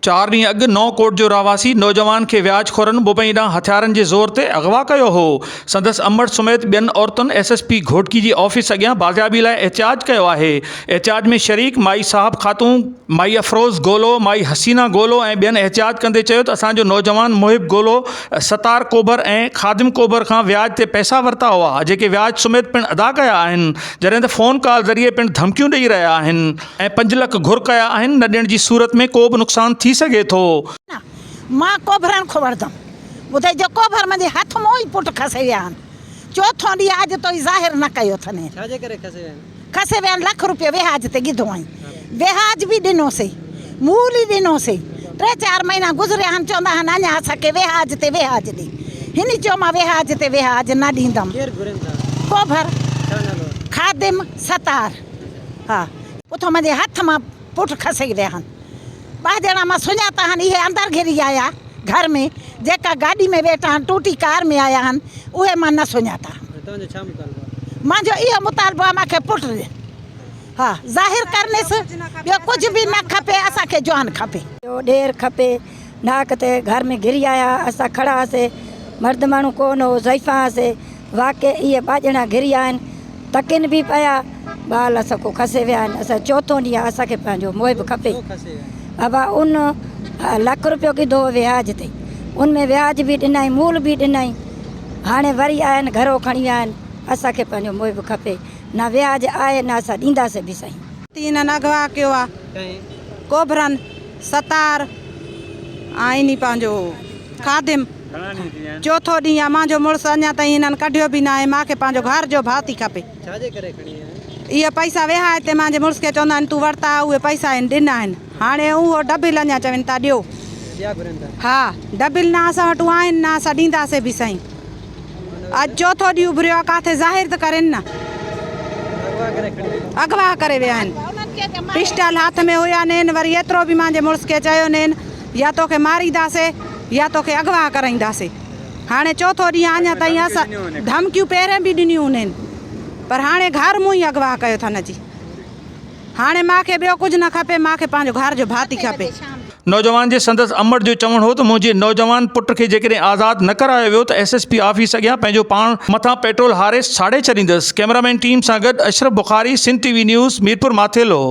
4 ॾींहं अॻु 9 कोट जो रहावासी नौजवान खे व्याजखोरनि मुंबई ॾांहुं हथियारनि जे ज़ोर ते अगवा कयो हो। संदसि अमर समेत ॿियनि औरतुनि एसएसपी घोटकी जी ऑफिस अॻियां बाज़ियाबी लाइ एहतिजाज कयो आहे। एहतिजाज में शरीक माई साहब ख़ातून, माई अफरोज़ गोलो, माई हसीना गोलो ऐं ॿियनि एहतिजाज कंदे चयो त असांजो नौजवान मुहिब गोलो सतार कोबर ऐं ख़ादिम कोबर खां व्याज ते पैसा वरिता हुआ, जेके व्याज समेत पिणु अदा कया आहिनि, जॾहिं त फ़ोन कॉल ज़रिए पिणु धमकियूं ॾेई रहिया आहिनि ऐं 5 लख घुर कया आहिनि। न ॾियण जी सूरत में को बि नुक़सानु थी सघे थो। मां कोभरनि खो वठंदमि ॿुधाई जो कोभर मुंहिंजे हथ मों ई पुट खसे विया आहिनि। चोथों ॾींहुं अॼु ताईं ज़ाहिर न कयो अथनि। खसे विया आहिनि ₹1 लाख विहाज ते गिधो आई। विहाज बि ॾिनोसीं, मूल ई ॾिनोसीं। 3-4 महीना गुज़रिया आहिनि, चवंदा आहिनि अञा असांखे विहाज ते विहाज ॾे। हिन चयो मां विहाज ते विहाज न ॾींदमि। कोभर ख़ादिम सतार, हा उथो मुंहिंजे हथ मां पुट खसे विया आहिनि। 2 ॼणा मां सुञाता आहिनि, इहे अंदरि घिरी आया घर में, जेका गाॾी में वेठा आहिनि, टूटी कार में आया आहिनि, उहे मां न सुञाता। मुंहिंजो इहो मुतालबो आहे मूंखे पुट ॾे। हा ज़ाहिर करनेसि, ॿियो कुझु बि न खपे, असांखे जवान खपे। ॾेर खपे। नाक ते घर में घिरी आया, असां खड़ा हुआसीं, मर्द माण्हू कोन हो, ज़ईफ़ा हुआसीं। वाक़ई इहे 2 ॼणा घिरी आया आहिनि, तकिन बि पिया, ॿाल असां को खसे विया आहिनि। असां चोथों ॾींहुं आहे, असांखे पंहिंजो मुहिब खपे। अब उन ₹1 लाख गिधो विहाज ते, उनमें विहाज बि ॾिनई, मूल बि ॾिनई। हाणे वरी आया आहिनि, घरो खणी विया आहिनि। असांखे पंहिंजो मुहिब खपे, न विहाज आहे न असां ॾींदासीं बि सही। हिननि अगवा कयो आहे कोभरनि सतार ऐं इन पंहिंजो ख़ादिम। चोथों ॾींहुं आहे, मुंहिंजो मुड़ुसु अञा ताईं हिननि कढियो बि न आहे। मूंखे पंहिंजो घर जो भाती खपे। इहे पैसा विहाज ते मुंहिंजे मुड़ुस खे चवंदा आहिनि तूं वरिता, उहे पैसा आहिनि ॾिना आहिनि। हाणे उहो डबिल अञा चवनि था ॾियो। हा डबिल न असां वटि आहिनि, न असां ॾींदासीं बि सही। अॼु चोथों ॾींहुं उभरियो आहे, किथे ज़ाहिर त करनि न। अगवा करे विया आहिनि, पिस्टल हथ में हुया नेन। वरी एतिरो बि मुंहिंजे मुड़ुस खे चयो नेन, या तोखे मारींदासीं या तोखे अगवा कराईंदासीं। हाणे चोथों ॾींहुं अञा ताईं असां धमकियूं पहिरें बि ॾिनियूं आहिनि, पर हाणे घर मूं ई अगवा कयो अथनि अची। हाणे मूंखे ॿियो कुझु न खपे, मूंखे पंहिंजो घर जो भाती खपे। नौजवान जे संदसि अमर जो चवणु हो त मुंहिंजे नौजवान पुट खे जेकॾहिं आज़ादु न करायो वियो त एसएसपी ऑफिस अॻियां पंहिंजो पाण मथां पेट्रोल हारे साड़े छॾींदसि। कैमरामैन टीम सां गॾु अशरफ बुखारी, सिंध टीवी न्यूज़, मीरपुर माथेलो।